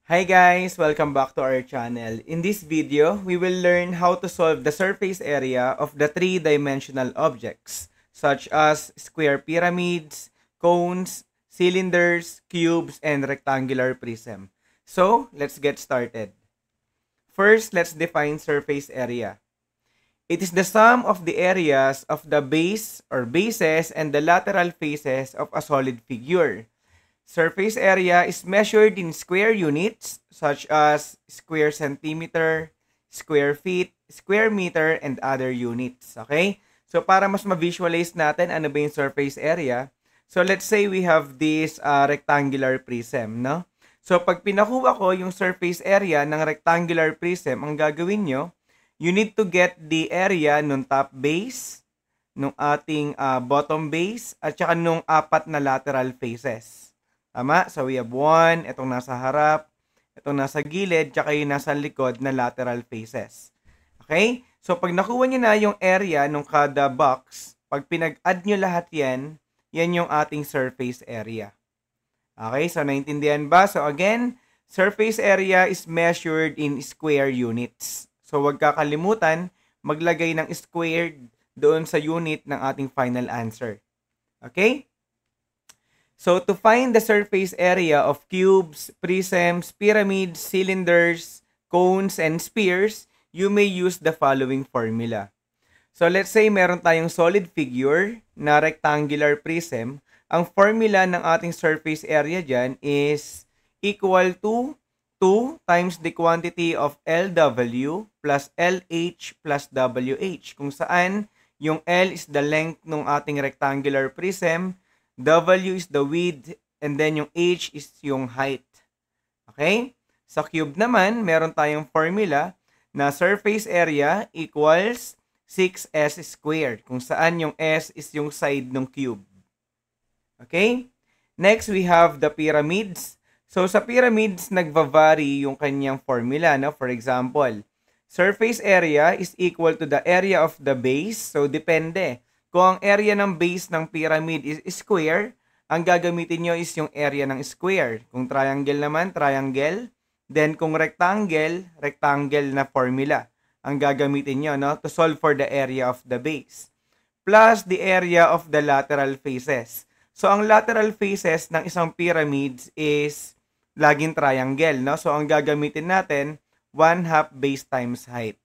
Hi guys! Welcome back to our channel. In this video, we will learn how to solve the surface area of the three-dimensional objects such as square pyramids, cones, cylinders, cubes, and rectangular prism. So, let's get started. First, let's define surface area. It is the sum of the areas of the base or bases and the lateral faces of a solid figure. Surface area is measured in square units such as square centimeter, square feet, square meter, and other units. Okay? So, para mas ma-visualize natin ano ba yung surface area, so let's say we have this rectangular prism, no? So, pag pinakuha ko yung surface area ng rectangular prism, ang gagawin nyo, you need to get the area nung top base, nung ating bottom base, at saka nung apat na lateral faces. Tama? So, we have 1, itong nasa harap, itong nasa gilid, tsaka yung nasa likod na lateral faces. Okay? So, pag nakuha nyo na yung area ng kada box, pag pinag-add nyo lahat yan, yan yung ating surface area. Okay? So, naintindihan ba? So, again, surface area is measured in square units. So, wag kakalimutan, maglagay ng squared doon sa unit ng ating final answer. Okay? So, to find the surface area of cubes, prisms, pyramids, cylinders, cones, and spheres, you may use the following formula. So, let's say meron tayong solid figure na rectangular prism. Ang formula ng ating surface area dyan is equal to 2 times the quantity of LW plus LH plus WH. Kung saan, yung L is the length ng ating rectangular prism, W is the width, and then yung H is yung height. Okay? Sa cube naman, meron tayong formula na surface area equals 6s squared, kung saan yung s is yung side ng cube. Okay? Next, we have the pyramids. So, sa pyramids, nagva-vary yung kanyang formula. No? For example, surface area is equal to the area of the base. So, depende. Kung ang area ng base ng pyramid is square, ang gagamitin nyo is yung area ng square. Kung triangle naman, triangle. Then kung rectangle, rectangle na formula ang gagamitin nyo, no, to solve for the area of the base. Plus the area of the lateral faces. So ang lateral faces ng isang pyramid is laging triangle, no? So ang gagamitin natin, 1/2 base times height.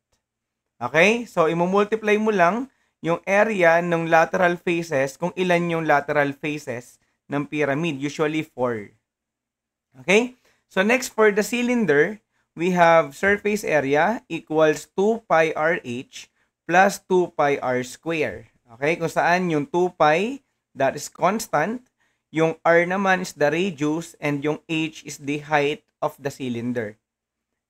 Okay? So imumultiply mo lang yung area ng lateral faces, kung ilan yung lateral faces ng pyramid, usually 4. Okay? So next, for the cylinder, we have surface area equals 2 pi RH plus 2 pi R square. Okay? Kung saan yung 2 pi, that is constant, yung R naman is the radius, and yung H is the height of the cylinder.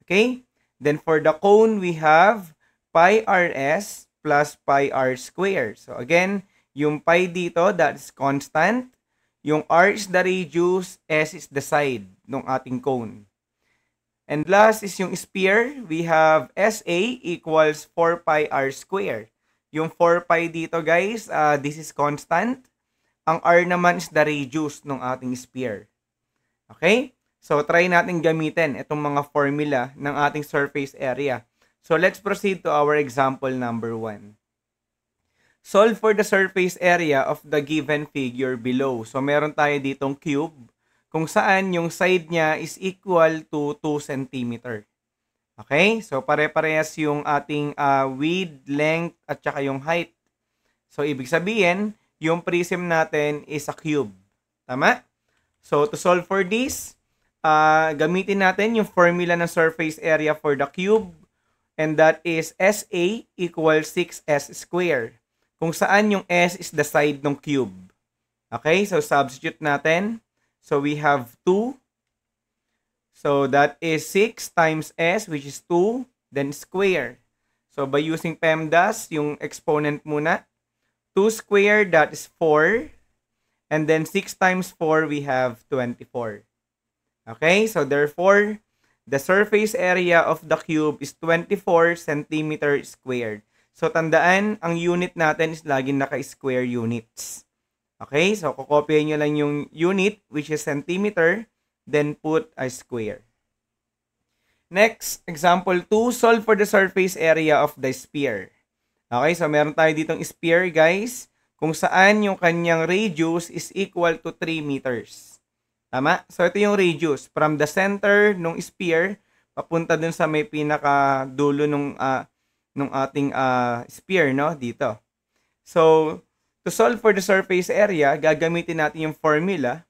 Okay? Then for the cone, we have pi RS plus pi r squared. So again, yung pi dito, that's constant. Yung r is the radius, s is the side ng ating cone. And last is yung sphere. We have SA equals 4 pi r squared. Yung 4 pi dito, guys, this is constant. Ang r naman is the radius ng ating sphere. Okay? So, try natin gamitin itong mga formula ng ating surface area. So, let's proceed to our example number 1. Solve for the surface area of the given figure below. So, meron tayo ditong cube kung saan yung side niya is equal to 2 cm. Okay? So, pare-parehas yung ating width, length, at saka yung height. So, ibig sabihin, yung prism natin is a cube. Tama? So, to solve for this, gamitin natin yung formula ng surface area for the cube. And that is SA equals 6s squared. Kung saan yung s is the side ng cube. Okay, so substitute natin. So we have 2. So that is 6 times s, which is 2, then square. So by using PEMDAS, yung exponent muna. 2 squared, that is 4. And then 6 times 4, we have 24. Okay, so therefore, the surface area of the cube is 24 cm squared. So, tandaan, ang unit natin is laging naka-square units. Okay? So, kukopyahin nyo lang yung unit, which is centimeter, then put a square. Next, example 2, solve for the surface area of the sphere. Okay, so meron tayo ditong sphere, guys, kung saan yung kanyang radius is equal to 3 meters. Tama? So, ito yung radius. From the center ng sphere, papunta dun sa may pinaka-dulo nung ating sphere, no? Dito. So, to solve for the surface area, gagamitin natin yung formula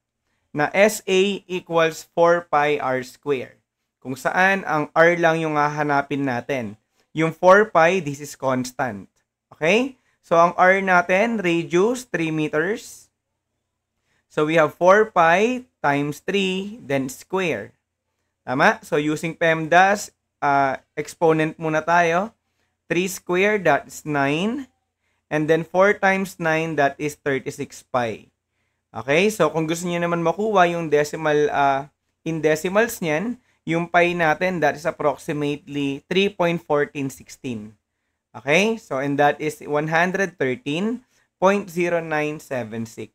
na SA equals 4 pi r square. Kung saan ang r lang yung hahanapin natin. Yung 4 pi, this is constant. Okay? So, ang r natin, radius, 3 meters. So, we have 4 pi times 3, then square. Tama? So, using PEMDAS, exponent muna tayo. 3 square, that is 9. And then 4 times 9, that is 36 pi. Okay? So, kung gusto niyo naman makuha yung decimal, in decimals niyan, yung pi natin, that is approximately 3.1416. Okay? So, and that is 113.0976.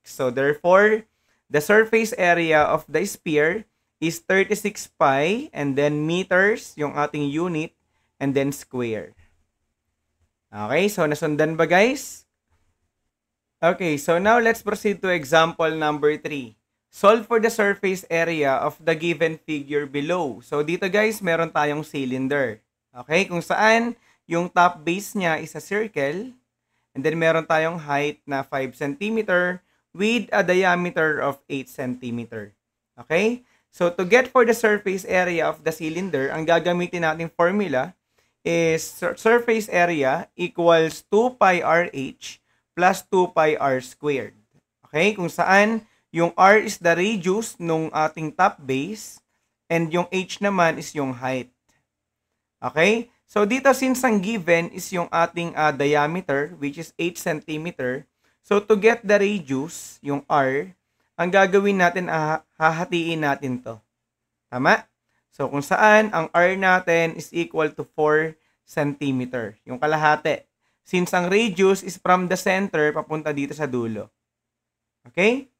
So, therefore, the surface area of the sphere is 36 pi, and then meters, yung ating unit, and then square. Okay? So, nasundan ba, guys? Okay, so now let's proceed to example number 3. Solve for the surface area of the given figure below. So, dito guys, meron tayong cylinder. Okay, kung saan yung top base niya is a circle. And then meron tayong height na 5 cm with a diameter of 8 cm. Okay, so to get for the surface area of the cylinder, ang gagamitin nating formula is surface area equals 2 pi rh plus 2 pi r squared. Okay, kung saan yung r is the radius nung ating top base and yung h naman is yung height. Okay, so dito since ang given is yung ating diameter which is 8 cm, so to get the radius, yung r, ang gagawin natin, hahatiin natin to. Tama? So kung saan ang r natin is equal to 4 cm, yung kalahati. Since ang radius is from the center papunta dito sa dulo. Okay?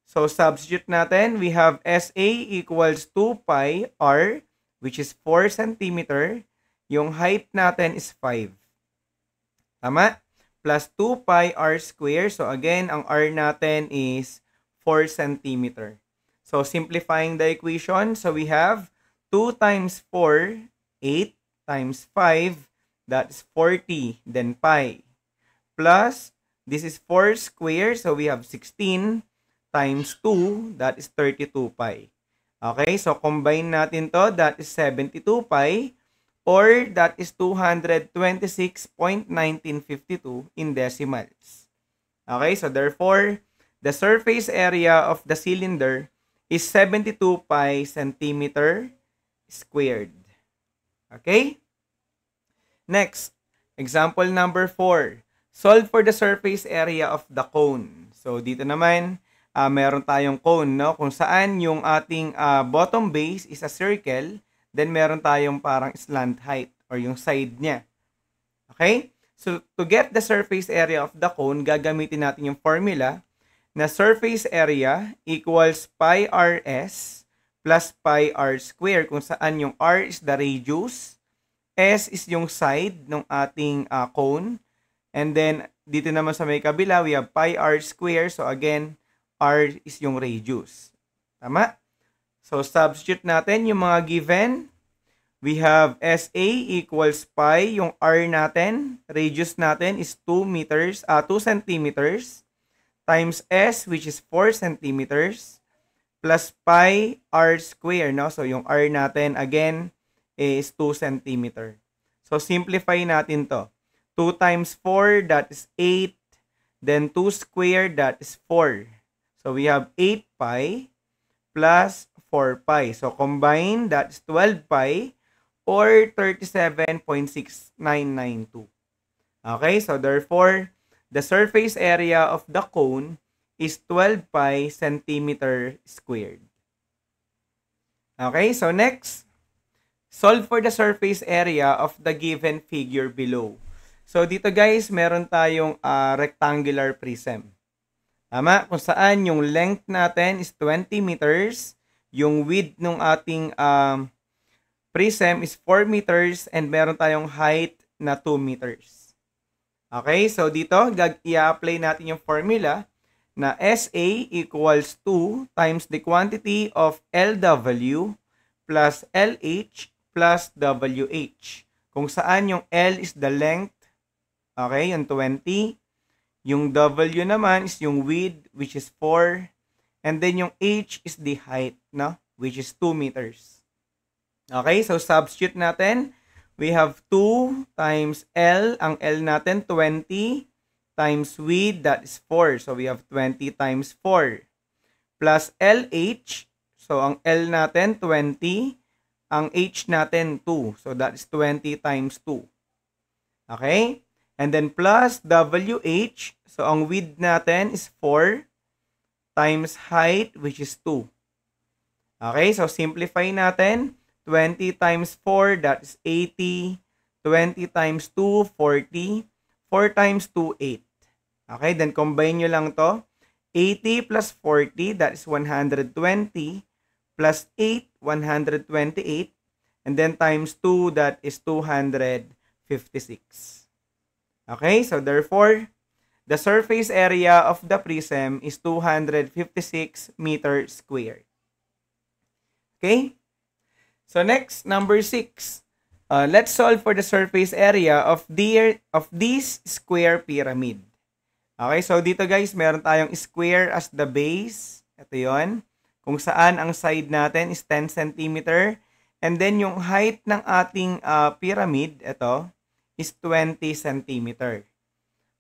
So, substitute natin. We have SA equals 2 pi r, which is 4 cm. Yung height natin is 5. Tama? Plus 2 pi r square. So, again, ang r natin is 4 cm. So, simplifying the equation. So, we have 2 times 4, 8 times 5, that's 40, then pi. Plus, this is 4 square, so we have 16 times 2, that is 32 pi. Okay, so combine natin to, that is 72 pi, or that is 226.1952 in decimals. Okay, so therefore, the surface area of the cylinder is 72 pi centimeter squared. Okay? Next, example number 4. Solve for the surface area of the cone. So, dito naman, meron tayong cone, no? Kung saan yung ating bottom base is a circle, then meron tayong parang slant height or yung side niya. Okay? So, to get the surface area of the cone, gagamitin natin yung formula na surface area equals pi rs plus pi r square, kung saan yung r is the radius, s is yung side ng ating cone, and then dito naman sa may kabila, we have pi r square. So again, r is yung radius. Tama? So substitute natin yung mga given. We have SA equals pi, yung r natin, radius natin is 2 centimeters, times s, which is 4 centimeters, plus pi r square, no? So yung r natin, again, is 2 centimeter. So simplify natin to. 2 times 4, that is 8. Then 2 squared, that is 4. So we have 8 pi plus 4 pi. So combine, that is 12 pi or 37.6992. Okay, so therefore, the surface area of the cone is 12 pi centimeter squared. Okay, so next, solve for the surface area of the given figure below. So dito guys, meron tayong rectangular prism. Tama? Kung saan yung length natin is 20 meters, yung width ng ating prism is 4 meters and meron tayong height na 2 meters. Okay, so dito, i-apply natin yung formula na SA equals 2 times the quantity of LW plus LH plus WH. Kung saan yung L is the length, okay, yung 20. Yung W naman is yung width, which is 4. And then yung H is the height, no? Which is 2 meters. Okay, so substitute natin. We have 2 times L. Ang L natin, 20 times width, that is 4. So we have 20 times 4. Plus LH. So ang L natin, 20. Ang H natin, 2. So that is 20 times 2. Okay? And then plus WH. So ang width natin is 4 times height, which is 2. Okay? So simplify natin. 20 times 4, that is 80. 20 times 2, 40. 4 times 2, 8. Okay, then combine nyo lang to. 80 plus 40, that is 120. Plus 8, 128. And then times 2, that is 256. Okay, so therefore, the surface area of the prism is 256 meters squared. Okay? So next, number 6. Let's solve for the surface area of this square pyramid. Okay, so dito guys, meron tayong square as the base. Ito yon. Kung saan ang side natin is 10 cm. And then yung height ng ating pyramid, ito, is 20 cm.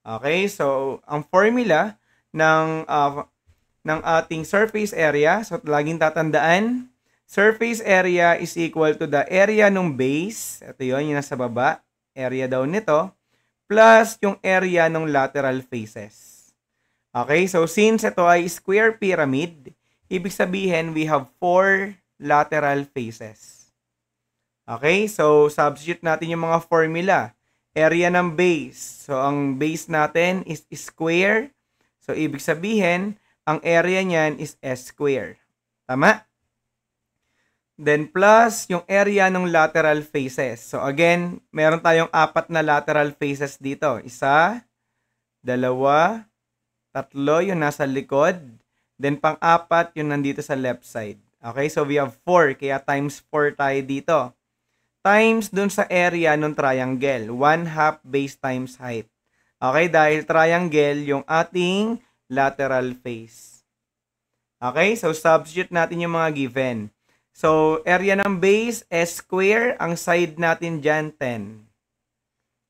Okay, so ang formula ng ating surface area, so laging tatandaan, surface area is equal to the area ng base. Ito yun, yung nasa baba. Area daw nito. Plus yung area ng lateral faces. Okay, so since ito ay square pyramid, ibig sabihin we have 4 lateral faces. Okay, so substitute natin yung mga formula. Area ng base. So ang base natin is square. So ibig sabihin, ang area niyan is S square. Tama? Then plus yung area ng lateral faces. So again, meron tayong 4 na lateral faces dito. 1, 2, 3 yung nasa likod. Then pang-4 yung nandito sa left side. Okay, so we have 4. Kaya times 4 tayo dito. Times dun sa area ng triangle. 1/2 base times height. Okay, dahil triangle yung ating lateral face. Okay, so substitute natin yung mga given. So, area ng base, S square. Ang side natin dyan, 10.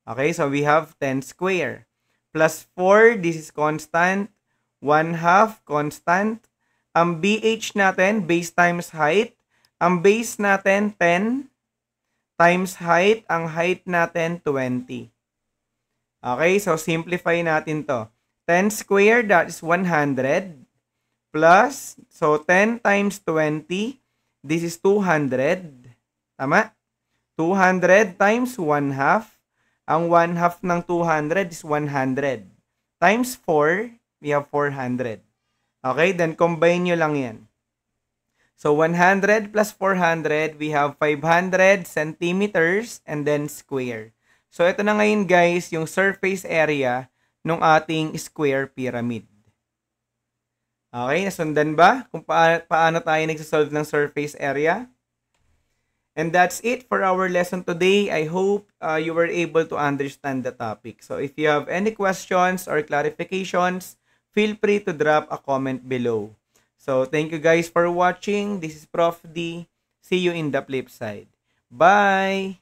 Okay, so we have 10 square. Plus 4, this is constant. 1/2, constant. Ang BH natin, base times height. Ang base natin, 10. Times height, ang height natin, 20. Okay, so simplify natin to. 10 square, that is 100. Plus, so 10 times 20, this is 200. Tama? 200 times 1/2. Ang 1/2 ng 200 is 100. Times 4, we have 400. Okay, then combine nyo lang yan. So 100 plus 400, we have 500 centimeters and then square. So ito na ngayon guys, yung surface area ng ating square pyramid. Okay, nasundan ba kung paano tayo nagsasolve ng surface area? And that's it for our lesson today. I hope you were able to understand the topic. So if you have any questions or clarifications, feel free to drop a comment below. So thank you guys for watching. This is Prof. D. See you in the flip side. Bye!